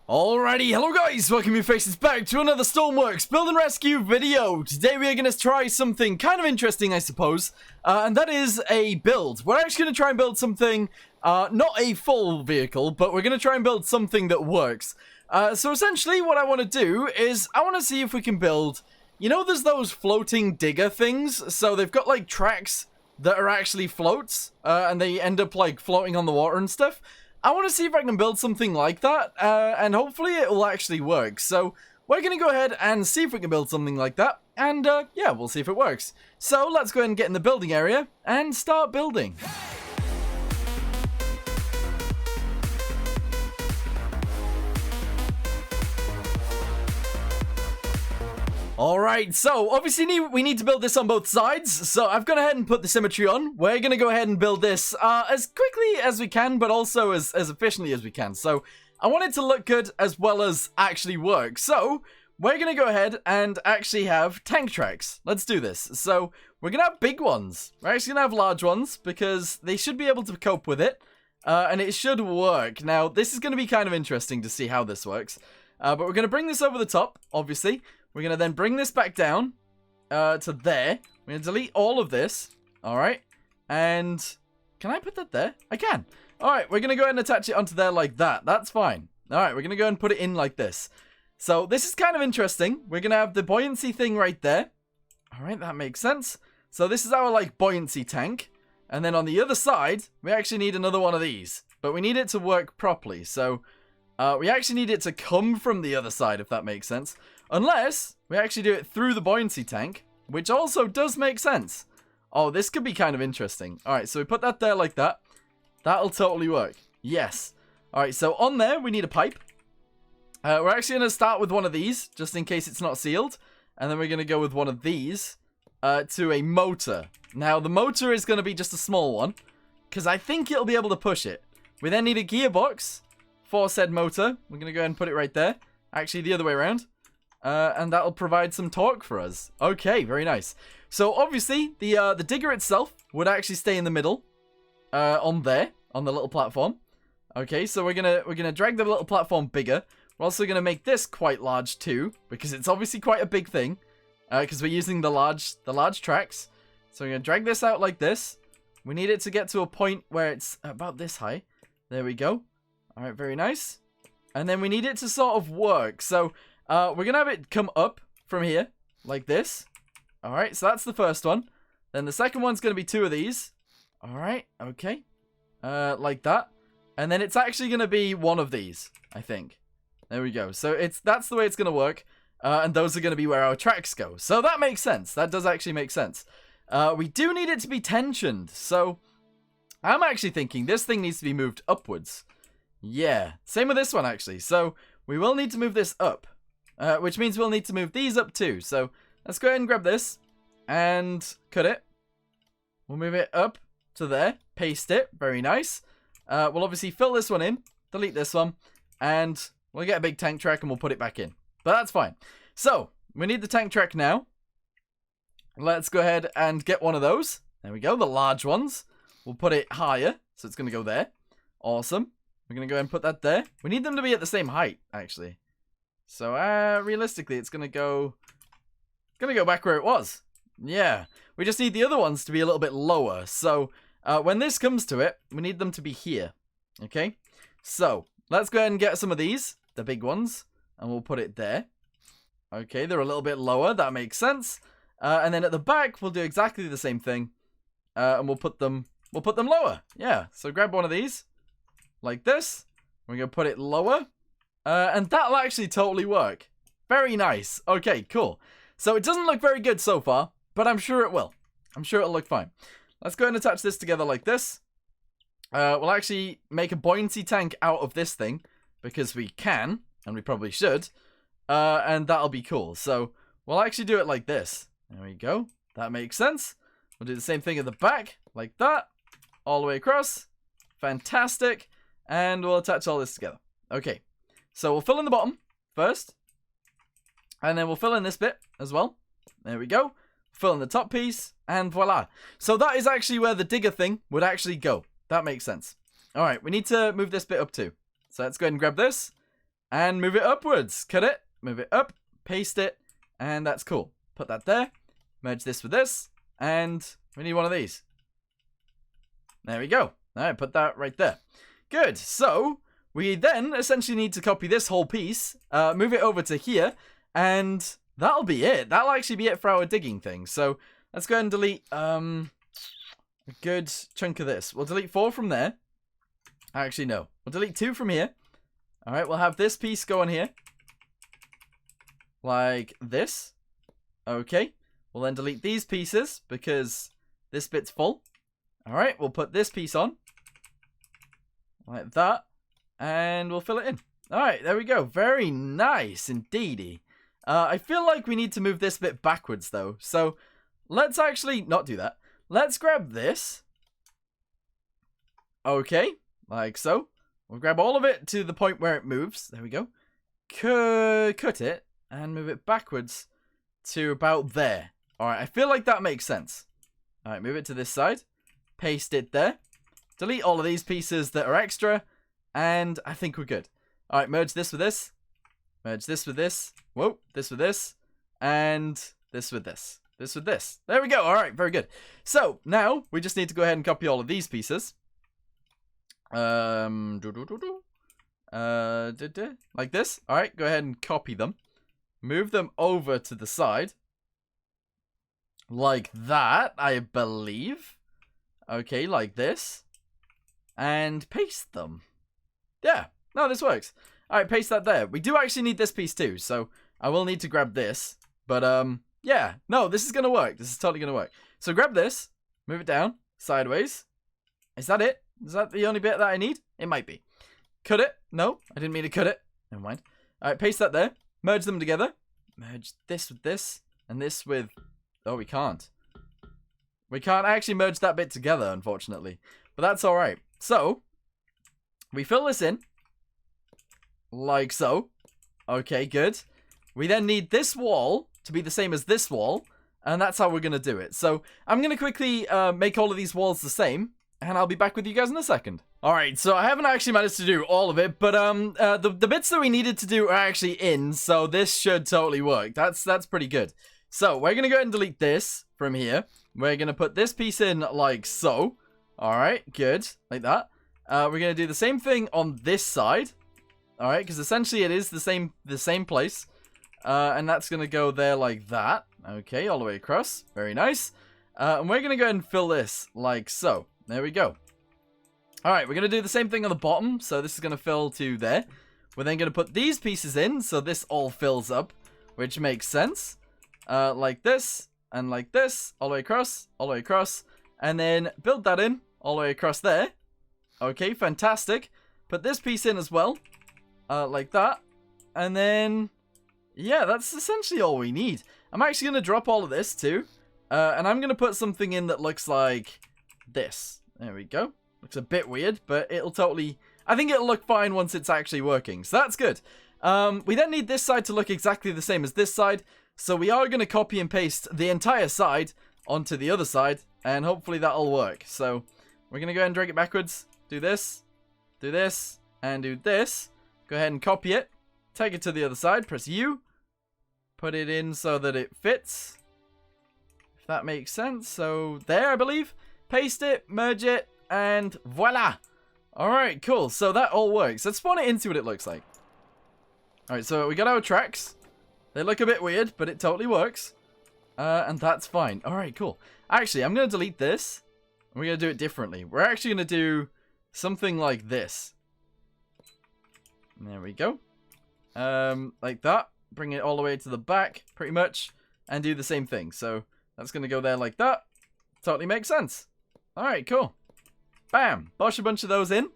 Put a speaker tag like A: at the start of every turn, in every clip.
A: Alrighty, hello guys, welcome your faces back to another Stormworks build and rescue video. Today we are going to try something kind of interesting, I suppose, and that is a build. We're actually going to try and build something, not a full vehicle, but we're going to try and build something that works. So essentially what I want to do is, I want to see if we can build, you know there's those floating digger things, so they've got like tracks that are actually floats, and they end up like floating on the water and stuff. I want to see if I can build something like that, and hopefully it will actually work. So we're going to go ahead and see if we can build something like that, and yeah, we'll see if it works. So let's go ahead and get in the building area and start building. Alright, so obviously we need to build this on both sides, so I've gone ahead and put the symmetry on. We're going to go ahead and build this as quickly as we can, but also as efficiently as we can. So I want it to look good as well as actually work. So we're going to go ahead and actually have tank tracks. Let's do this. So we're going to have big ones. We're actually going to have large ones because they should be able to cope with it, and it should work. Now, this is going to be kind of interesting to see how this works, but we're going to bring this over the top, obviously. We're going to then bring this back down to there. We're going to delete all of this. All right. And can I put that there? I can. All right. We're going to go ahead and attach it onto there like that. That's fine. All right. We're going to go ahead and put it in like this. So this is kind of interesting. We're going to have the buoyancy thing right there. All right. That makes sense. So this is our like buoyancy tank. And then on the other side, we actually need another one of these. But we need it to work properly. So we actually need it to come from the other side, if that makes sense. Unless we actually do it through the buoyancy tank, which also does make sense. Oh, this could be kind of interesting. All right, so we put that there like that. That'll totally work. Yes. All right, so on there, we need a pipe. We're actually going to start with one of these, just in case it's not sealed. And then we're going to go with one of these to a motor. Now, the motor is going to be just a small one, because I think it'll be able to push it. We then need a gearbox for said motor. We're going to go ahead and put it right there. Actually, the other way around. And that'll provide some torque for us. Okay, very nice. So obviously, the digger itself would actually stay in the middle, on there, on the little platform. Okay, so we're gonna drag the little platform bigger. We're also gonna make this quite large too, because it's obviously quite a big thing, because we're using the large tracks. So we're gonna drag this out like this. We need it to get to a point where it's about this high. There we go. All right, very nice. And then we need it to sort of work. So we're going to have it come up from here, like this. All right, so that's the first one. Then the second one's going to be two of these. All right, okay. Like that. And then it's actually going to be one of these, I think. There we go. So that's the way it's going to work. And those are going to be where our tracks go. So that makes sense. That does actually make sense. We do need it to be tensioned. So I'm actually thinking this thing needs to be moved upwards. Yeah, same with this one, actually. So we will need to move this up. Which means we'll need to move these up too. So let's go ahead and grab this and cut it. We'll move it up to there. Paste it. Very nice. We'll obviously fill this one in. Delete this one. And we'll get a big tank track and we'll put it back in. But that's fine. So we need the tank track now. Let's go ahead and get one of those. There we go. The large ones. We'll put it higher. So it's going to go there. Awesome. We're going to go ahead and put that there. We need them to be at the same height, actually. So, realistically, it's going to go back where it was. Yeah. We just need the other ones to be a little bit lower. So, when this comes to it, we need them to be here. Okay? So, let's go ahead and get some of these, the big ones, and we'll put it there. Okay, they're a little bit lower. That makes sense. And then at the back, we'll do exactly the same thing. And we'll put them lower. Yeah. So, grab one of these, like this. We're going to put it lower. And that'll actually totally work. Very nice. Okay, cool. So it doesn't look very good so far, but I'm sure it will. I'm sure it'll look fine. Let's go ahead and attach this together like this. We'll actually make a buoyancy tank out of this thing, because we can, and we probably should. And that'll be cool. So we'll actually do it like this. There we go. That makes sense. We'll do the same thing at the back, like that. All the way across. Fantastic. And we'll attach all this together. Okay. So we'll fill in the bottom first. And then we'll fill in this bit as well. There we go. Fill in the top piece. And voila. So that is actually where the digger thing would actually go. That makes sense. Alright, we need to move this bit up too. So let's go ahead and grab this. and move it upwards. Cut it, move it up, paste it, and that's cool. Put that there, merge this with this, and we need one of these. There we go. All right, put that right there. Good. So we then essentially need to copy this whole piece, move it over to here, and that'll be it. That'll actually be it for our digging thing. So let's go ahead and delete a good chunk of this. We'll delete 4 from there. Actually, no. We'll delete 2 from here. All right, we'll have this piece go on here. Like this. Okay. We'll then delete these pieces because this bit's full. All right, we'll put this piece on. Like that. And we'll fill it in. All right, there we go. Very nice indeedy. I feel like we need to move this bit backwards, though. So let's actually not do that. Let's grab this. Okay, like so. We'll grab all of it to the point where it moves. There we go. Cut it and move it backwards to about there. All right, I feel like that makes sense. All right, move it to this side. Paste it there. Delete all of these pieces that are extra. And I think we're good. All right, merge this with this. Merge this with this. Whoa, this with this. And this with this. This with this. There we go. All right, very good. So now we just need to go ahead and copy all of these pieces. Like this. All right, go ahead and copy them. Move them over to the side. Like that, I believe. Okay, like this. And paste them. Yeah, no, this works. All right, paste that there. We do actually need this piece too, so I will need to grab this. But, yeah, no, this is going to work. This is totally going to work. So grab this, move it down, sideways. Is that it? Is that the only bit that I need? It might be. Cut it. No, I didn't mean to cut it. Never mind. All right, paste that there. Merge them together. Merge this with this, and this with... Oh, we can't. We can't actually merge that bit together, unfortunately. But that's all right. So, we fill this in. Like so. Okay, good. We then need this wall to be the same as this wall. And that's how we're going to do it. So, I'm going to quickly make all of these walls the same. And I'll be back with you guys in a second. Alright, so I haven't actually managed to do all of it. But the bits that we needed to do are actually in. So, this should totally work. That's pretty good. So, we're going to go ahead and delete this from here. We're going to put this piece in like so. Alright, good. Like that. We're going to do the same thing on this side. Alright, because essentially it is the same place. And that's going to go there like that. Okay, all the way across. Very nice. And we're going to go ahead and fill this like so. There we go. Alright, we're going to do the same thing on the bottom. So this is going to fill to there. We're then going to put these pieces in. So this all fills up. Which makes sense. Like this. And like this. All the way across. All the way across. And then build that in. All the way across there. Okay, fantastic. Put this piece in as well. Like that. And then... yeah, that's essentially all we need. I'm actually going to drop all of this too. And I'm going to put something in that looks like this. There we go. Looks a bit weird, but it'll totally... I think it'll look fine once it's actually working. So that's good. We then need this side to look exactly the same as this side. So we are going to copy and paste the entire side onto the other side. And hopefully that'll work. So we're going to go ahead and drag it backwards. Do this. Do this. And do this. Go ahead and copy it. Take it to the other side. Press U. Put it in so that it fits. If that makes sense. So there, I believe. Paste it. Merge it. And voila. Alright, cool. So that all works. Let's spawn it in, see what it looks like. Alright, so we got our tracks. They look a bit weird, but it totally works. And that's fine. Alright, cool. Actually, I'm going to delete this. We're going to do it differently. We're actually going to do something like this. There we go. Like that. Bring it all the way to the back, pretty much. And do the same thing. So, that's going to go there like that. Totally makes sense. Alright, cool. Bam. Bosh a bunch of those in.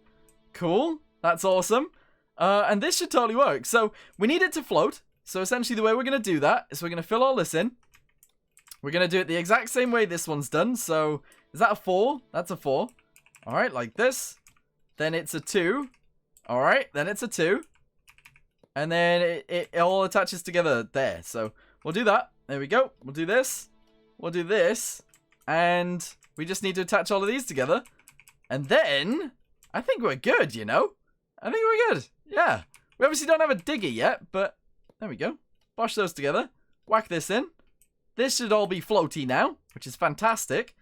A: Cool. That's awesome. And this should totally work. So, we need it to float. So, essentially, the way we're going to do that is we're going to fill all this in. We're going to do it the exact same way this one's done. So, is that a 4? That's a 4. Alright, like this. Then it's a 2. Alright, then it's a 2. And then it all attaches together there. So, we'll do that. There we go. We'll do this. We'll do this. And we just need to attach all of these together. And then, I think we're good, you know? I think we're good. Yeah. We obviously don't have a digger yet, but there we go. Bosh those together. Whack this in. This should all be floaty now, which is fantastic.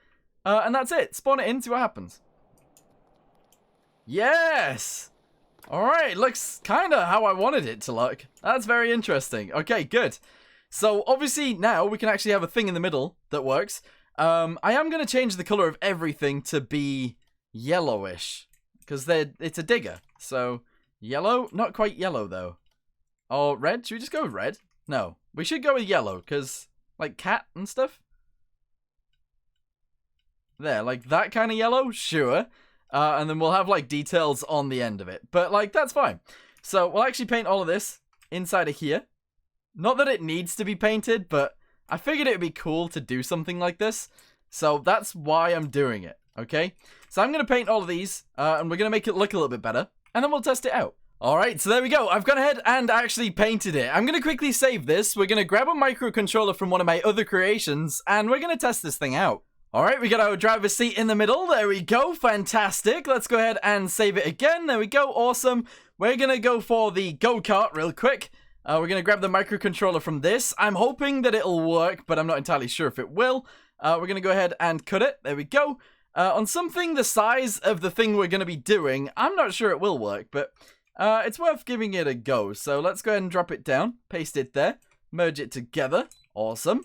A: And that's it. Spawn it in, see what happens. Yes! Alright, looks kind of how I wanted it to look. That's very interesting. Okay, good. So, obviously, now we can actually have a thing in the middle that works. I am going to change the color of everything to be yellowish. Because it's a digger. So, yellow? Not quite yellow, though. Oh, red? Should we just go with red? No. We should go with yellow, because, like, cat and stuff. There, like that kind of yellow? Sure. And then we'll have, like, details on the end of it. But, like, that's fine. So, we'll actually paint all of this inside of here. Not that it needs to be painted, but I figured it would be cool to do something like this. So that's why I'm doing it, okay? So I'm going to paint all of these, and we're going to make it look a little bit better, and then we'll test it out. Alright, so there we go. I've gone ahead and actually painted it. I'm going to quickly save this. We're going to grab a microcontroller from one of my other creations, and we're going to test this thing out. Alright, we got our driver's seat in the middle. There we go. Fantastic. Let's go ahead and save it again. There we go. Awesome. We're going to go for the go-kart real quick. We're going to grab the microcontroller from this. I'm hoping that it'll work, but I'm not entirely sure if it will. We're going to go ahead and cut it. There we go. On something the size of the thing we're going to be doing, I'm not sure it will work, but it's worth giving it a go. So let's go ahead and drop it down. Paste it there. Merge it together. Awesome.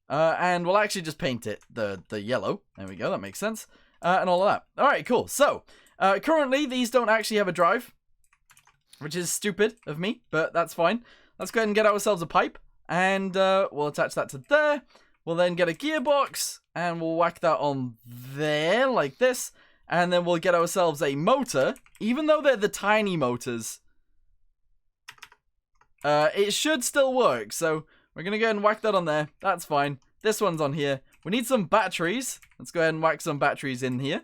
A: And we'll actually just paint it the yellow. There we go. That makes sense. And all of that. All right, cool. So currently, these don't actually have a drive, which is stupid of me, but that's fine. Let's go ahead and get ourselves a pipe, and we'll attach that to there. We'll then get a gearbox, and we'll whack that on there, like this. And then we'll get ourselves a motor. Even though they're the tiny motors, it should still work. So we're going to go ahead and whack that on there. That's fine. This one's on here. We need some batteries. Let's go ahead and whack some batteries in here.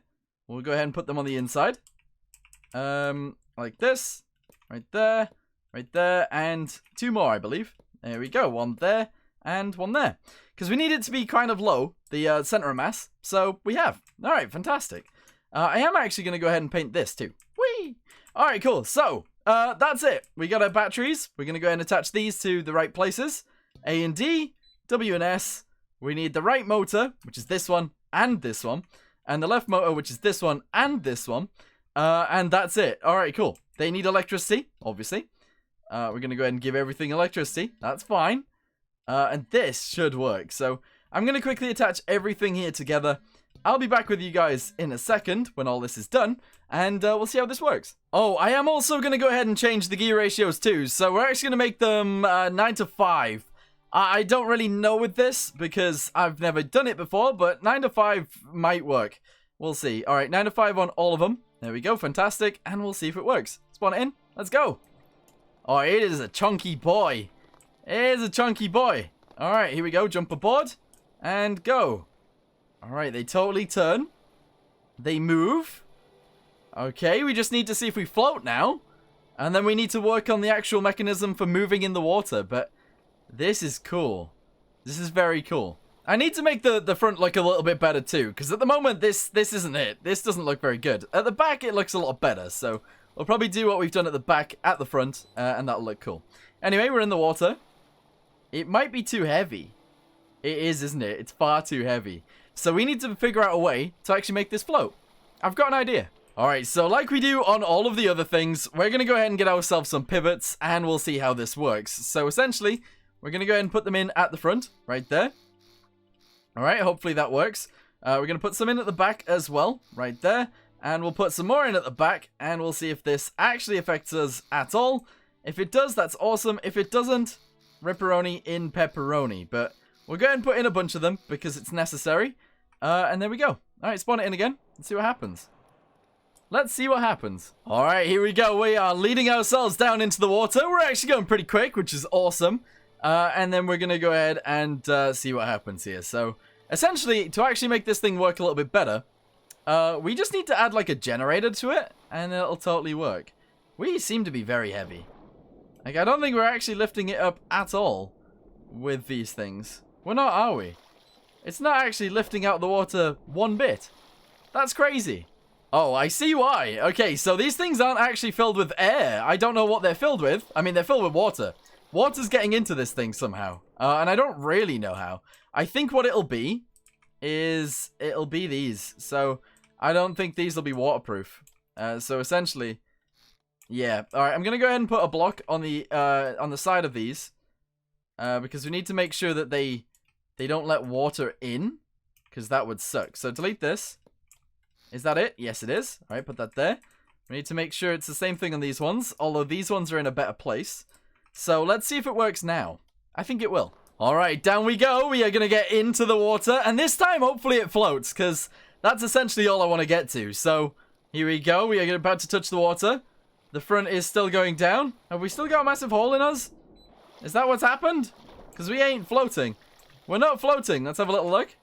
A: We'll go ahead and put them on the inside. Like this. Right there. Right there, and two more, I believe. There we go, one there, and one there. Because we need it to be kind of low, the center of mass, so we have. Alright, fantastic. I am actually going to go ahead and paint this, too. Whee! Alright, cool, so, that's it. We got our batteries. We're going to go ahead and attach these to the right places. A and D, W and S. We need the right motor, which is this one, and this one. And the left motor, which is this one, and this one. And that's it. Alright, cool. They need electricity, obviously. We're going to go ahead and give everything electricity. That's fine. And this should work. So I'm going to quickly attach everything here together. I'll be back with you guys in a second when all this is done. And we'll see how this works. Oh, I am also going to go ahead and change the gear ratios too. So we're actually going to make them 9 to 5. I don't really know with this because I've never done it before. But 9 to 5 might work. We'll see. All right, 9 to 5 on all of them. There we go. Fantastic. And we'll see if it works. Spawn it in. Let's go. Oh, it is a chunky boy. It is a chunky boy. Alright, here we go. Jump aboard. And go. Alright, they totally turn. They move. Okay, we just need to see if we float now. And then we need to work on the actual mechanism for moving in the water. But this is cool. This is very cool. I need to make the front look a little bit better too. Because at the moment, this isn't it. This doesn't look very good. At the back, it looks a lot better. So we'll probably do what we've done at the back, at the front, and that'll look cool. Anyway, we're in the water. It might be too heavy. It is, isn't it? It's far too heavy. So we need to figure out a way to actually make this float. I've got an idea. Alright, so like we do on all of the other things, we're going to go ahead and get ourselves some pivots, and we'll see how this works. So essentially, we're going to go ahead and put them in at the front, right there. Alright, hopefully that works. We're going to put some in at the back as well, right there. And we'll put some more in at the back, and we'll see if this actually affects us at all. If it does, that's awesome. If it doesn't, ripperoni in pepperoni. But we'll go ahead and put in a bunch of them, because it's necessary. And there we go. Alright, spawn it in again. Let's see what happens. Let's see what happens. Alright, here we go. We are leading ourselves down into the water. We're actually going pretty quick, which is awesome. And then we're going to go ahead and see what happens here. So, essentially, to actually make this thing work a little bit better, we just need to add like a generator to it, and it'll totally work. We seem to be very heavy. Like, I don't think we're actually lifting it up at all with these things. We're not, are we? It's not actually lifting out the water one bit. That's crazy. Oh, I see why. Okay, so these things aren't actually filled with air. I don't know what they're filled with. I mean, they're filled with water. Water's getting into this thing somehow. And I don't really know how. I think what it'll be is it'll be these. So I don't think these will be waterproof. So essentially, yeah. All right, I'm going to go ahead and put a block on the side of these. Because we need to make sure that they don't let water in. Because that would suck. So delete this. Is that it? Yes, it is. All right, put that there. We need to make sure it's the same thing on these ones, although these ones are in a better place. So let's see if it works now. I think it will. All right, down we go. We are going to get into the water, and this time, hopefully it floats, because that's essentially all I want to get to. So here we go. We are about to touch the water. The front is still going down. Have we still got a massive hole in us? Is that what's happened? Because we ain't floating. We're not floating. Let's have a little look.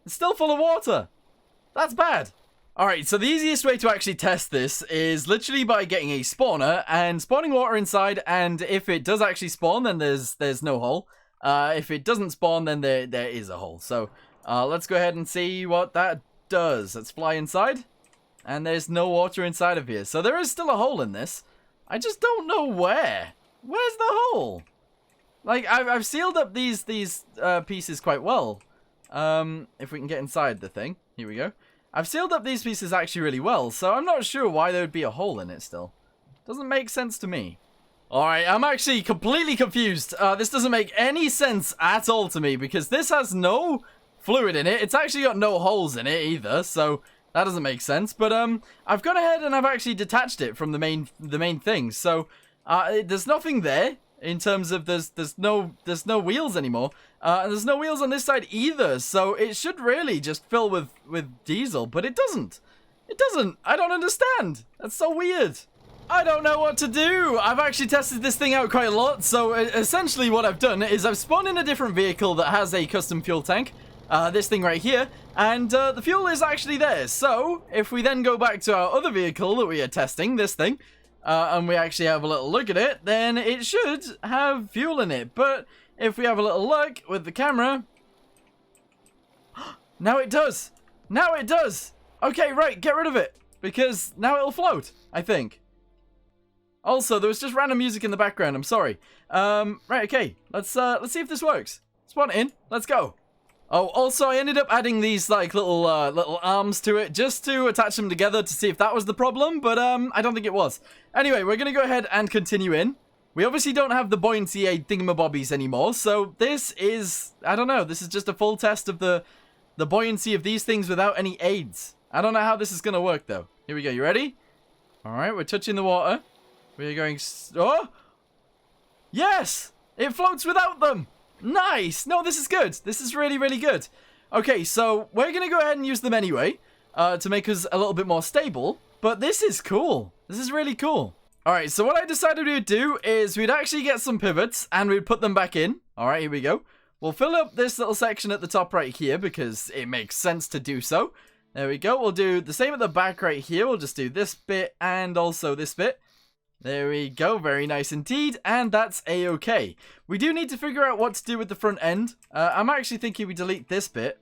A: It's still full of water. That's bad. Alright, so the easiest way to actually test this is literally by getting a spawner and spawning water inside, and if it does actually spawn, then there's no hole. If it doesn't spawn, then there is a hole. So let's go ahead and see what that does. Let's fly inside, and there's no water inside of here. So there is still a hole in this. I just don't know where. Where's the hole? Like, I've sealed up these pieces quite well. If we can get inside the thing. Here we go. I've sealed up these pieces actually really well, so I'm not sure why there would be a hole in it still. Doesn't make sense to me. Alright, I'm actually completely confused. This doesn't make any sense at all to me, because this has no fluid in it. It's actually got no holes in it either, so that doesn't make sense. But I've gone ahead and I've actually detached it from the main thing. So there's nothing there in terms of there's no wheels anymore. And there's no wheels on this side either, so it should really just fill with diesel, but it doesn't. It doesn't. I don't understand. That's so weird. I don't know what to do. I've actually tested this thing out quite a lot, so essentially what I've done is I've spawned in a different vehicle that has a custom fuel tank, this thing right here, and the fuel is actually there. So if we then go back to our other vehicle that we are testing, this thing, and we actually have a little look at it, then it should have fuel in it, but if we have a little look with the camera, now it does. Now it does. Okay, right, get rid of it, because now it'll float, I think. Also, there was just random music in the background. I'm sorry. Right, okay. Let's see if this works. Spawn it in. Let's go. Oh, also, I ended up adding these like little arms to it just to attach them together to see if that was the problem, but I don't think it was. Anyway, we're gonna go ahead and continue in. We obviously don't have the buoyancy aid thingamabobbies anymore, so this is, I don't know, this is just a full test of the buoyancy of these things without any aids. I don't know how this is going to work, though. Here we go, you ready? Alright, we're touching the water. We're going, oh! Yes! It floats without them! Nice! No, this is good. This is really, really good. Okay, so we're going to go ahead and use them anyway, to make us a little bit more stable, but this is cool. This is really cool. Alright, so what I decided we would do is we'd actually get some pivots and we'd put them back in. Alright, here we go. We'll fill up this little section at the top right here because it makes sense to do so. There we go. We'll do the same at the back right here. We'll just do this bit and also this bit. There we go. Very nice indeed. And that's a-okay. We do need to figure out what to do with the front end. I'm actually thinking we delete this bit.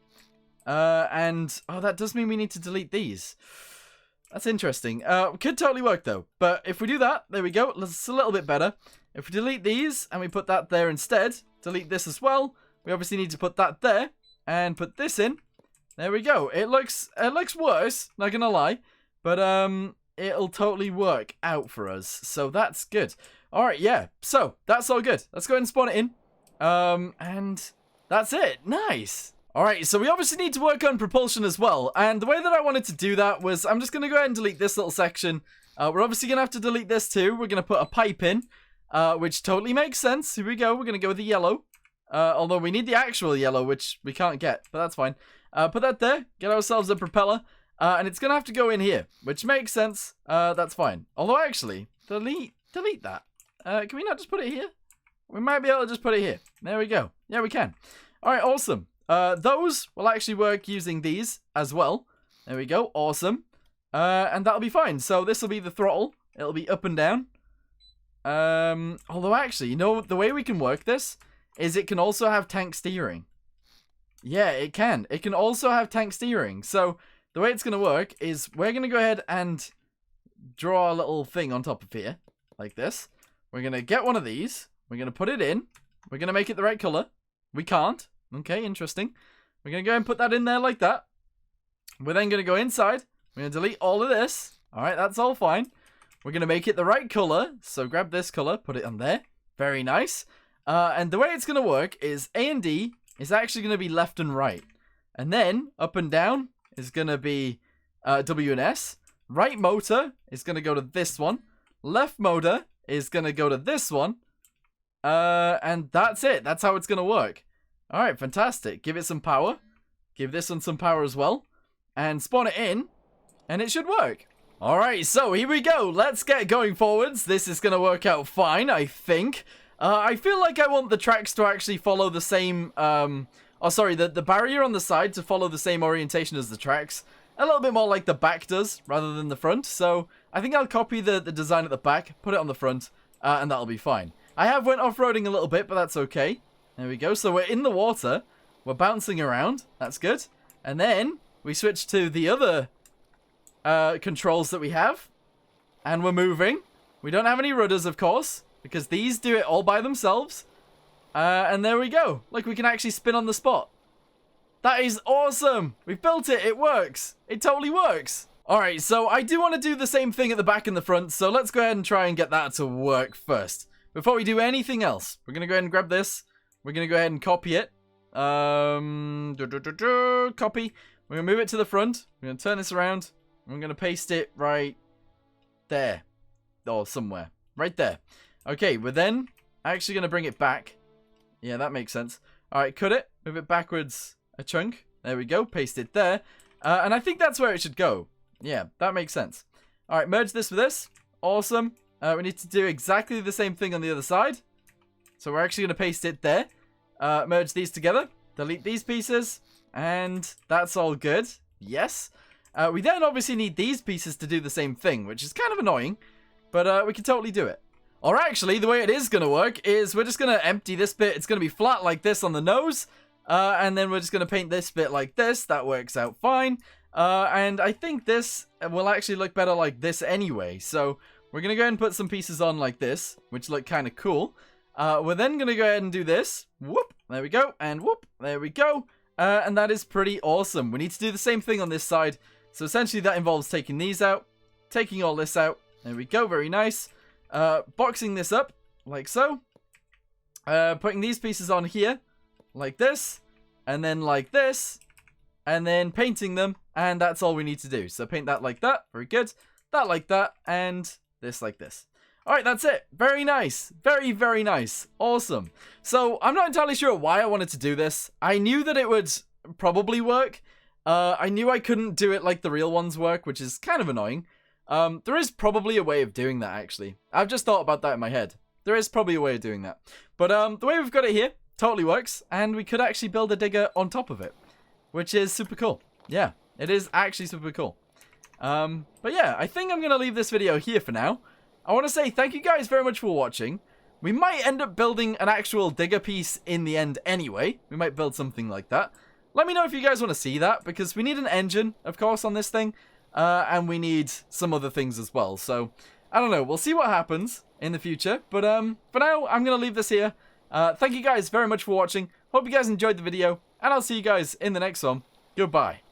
A: And, oh, that does mean we need to delete these. That's interesting. Could totally work though. But if we do that, there we go. It's a little bit better. If we delete these and we put that there instead, delete this as well. We obviously need to put that there and put this in. There we go. It looks worse, not gonna lie, but it'll totally work out for us. So that's good. All right, yeah. So that's all good. Let's go ahead and spawn it in. And that's it. Nice. Alright, so we obviously need to work on propulsion as well, and the way that I wanted to do that was I'm just going to go ahead and delete this little section. We're obviously going to have to delete this too. We're going to put a pipe in, which totally makes sense. Here we go. We're going to go with the yellow, although we need the actual yellow, which we can't get, but that's fine. Put that there, get ourselves a propeller, and it's going to have to go in here, which makes sense. That's fine. Although actually, delete that. Can we not just put it here? We might be able to just put it here. There we go. Yeah, we can. Alright, awesome. Those will actually work using these as well. There we go. Awesome. And that'll be fine. So this will be the throttle. It'll be up and down. Although actually, you know, the way we can work this is it can also have tank steering. Yeah, it can. It can also have tank steering. So the way it's going to work is we're going to go ahead and draw a little thing on top of here, like this. We're going to get one of these. We're going to put it in. We're going to make it the right color. We can't. Okay, interesting. We're going to go ahead and put that in there like that. We're then going to go inside. We're going to delete all of this. All right, that's all fine. We're going to make it the right color. So grab this color, put it on there. Very nice. And the way it's going to work is A and D is actually going to be left and right. And then up and down is going to be W and S. Right motor is going to go to this one. Left motor is going to go to this one. And that's it. That's how it's going to work. All right, fantastic. Give it some power. Give this one some power as well. And spawn it in. And it should work. All right, so here we go. Let's get going forwards. This is going to work out fine, I think. I feel like I want the tracks to actually follow the same... the barrier on the side to follow the same orientation as the tracks. A little bit more like the back does, rather than the front. So, I think I'll copy the design at the back, put it on the front, and that'll be fine. I have went off-roading a little bit, but that's okay. There we go. So, we're in the water. We're bouncing around. That's good. And then, we switch to the other controls that we have. And we're moving. We don't have any rudders, of course, because these do it all by themselves. And there we go. Like, we can actually spin on the spot. That is awesome. We've built it. It works. It totally works. All right, so I do want to do the same thing at the back and the front, so let's go ahead and try and get that to work first. Before we do anything else, we're going to go ahead and grab this. We're going to go ahead and copy it. Copy. We're going to move it to the front. We're going to turn this around. We're going to paste it right there. Or somewhere. Right there. Okay, we're then actually going to bring it back. Yeah, that makes sense. All right, cut it. Move it backwards a chunk. There we go. Paste it there. And I think that's where it should go. Yeah, that makes sense. All right, merge this with this. Awesome. We need to do exactly the same thing on the other side. So we're actually going to paste it there. Merge these together. Delete these pieces. And that's all good. Yes. We then obviously need these pieces to do the same thing, which is kind of annoying. But we can totally do it. Or actually, the way it is going to work is we're just going to empty this bit. It's going to be flat like this on the nose. And then we're just going to paint this bit like this. That works out fine. And I think this will actually look better like this anyway. So we're going to go ahead and put some pieces on like this, which look kind of cool. We're then going to go ahead and do this. Whoop. There we go. And whoop. There we go. And that is pretty awesome. We need to do the same thing on this side. So essentially that involves taking these out. Taking all this out. There we go. Very nice. Boxing this up like so. Putting these pieces on here like this, and then like this, and then painting them, and that's all we need to do. So paint that like that. Very good. That like that, and this like this. All right, that's it. Very nice. Very, very nice. Awesome. So I'm not entirely sure why I wanted to do this. I knew that it would probably work. I knew I couldn't do it like the real ones work, which is kind of annoying. There is probably a way of doing that, actually. I've just thought about that in my head. There is probably a way of doing that. But the way we've got it here totally works, and we could actually build a digger on top of it, which is super cool. Yeah, it is actually super cool. But yeah, I think I'm going to leave this video here for now. I want to say thank you guys very much for watching. We might end up building an actual digger piece in the end anyway. We might build something like that. Let me know if you guys want to see that, because we need an engine, of course, on this thing. And we need some other things as well. So, I don't know. We'll see what happens in the future. But for now, I'm going to leave this here. Thank you guys very much for watching. Hope you guys enjoyed the video. And I'll see you guys in the next one. Goodbye.